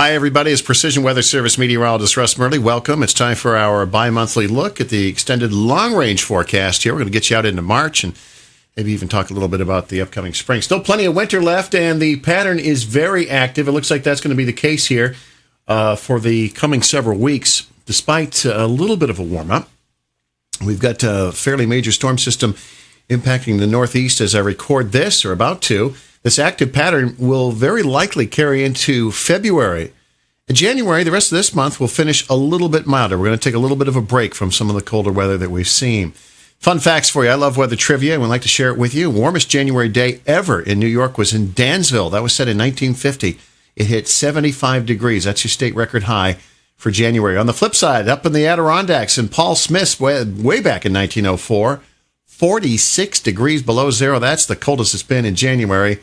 Hi, everybody. It's Precision Weather Service meteorologist Russ Murley. Welcome. It's time for our bi-monthly look at the extended long-range forecast here. We're going to get you out into March and maybe even talk a little bit about the upcoming spring. Still plenty of winter left, and the pattern is very active. It looks like that's going to be the case here for the coming several weeks, despite a little bit of a warm-up. We've got a fairly major storm system impacting the Northeast as I record this, or about to. This active pattern will very likely carry into February. In January, the rest of this month will finish a little bit milder. We're going to take a little bit of a break from some of the colder weather that we've seen. Fun facts for you. I love weather trivia and would like to share it with you. Warmest January day ever in New York was in Dansville. That was set in 1950. It hit 75 degrees. That's your state record high for January. On the flip side, up in the Adirondacks in Paul Smith's way back in 1904, 46 degrees below zero. That's the coldest it's been in January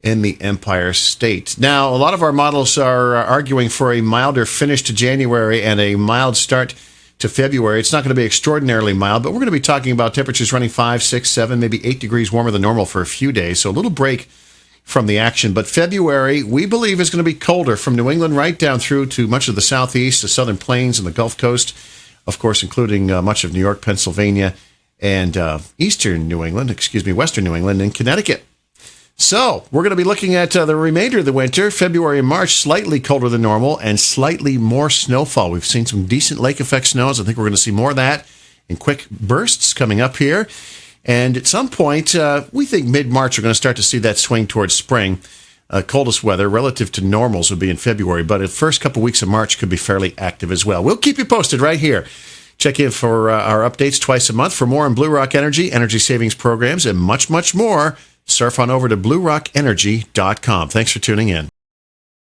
in the Empire State. Now, a lot of our models are arguing for a milder finish to January and a mild start to February. It's not going to be extraordinarily mild, but we're going to be talking about temperatures running 5, 6, 7, maybe 8 degrees warmer than normal for a few days. So a little break from the action. But February, we believe, is going to be colder from New England right down through to much of the Southeast, the Southern Plains, and the Gulf Coast, of course, including much of New York, Pennsylvania, and Western New England, and Connecticut. So we're going to be looking at the remainder of the winter, February and March, slightly colder than normal and slightly more snowfall. We've seen some decent lake effect snows. I think we're going to see more of that in quick bursts coming up here. And at some point, we think mid-March, we're going to start to see that swing towards spring. Coldest weather relative to normals would be in February, but the first couple weeks of March could be fairly active as well. We'll keep you posted right here. Check in for our updates twice a month. For more on BlueRock Energy, energy savings programs, and much, much more, surf on over to BlueRockEnergy.com. Thanks for tuning in.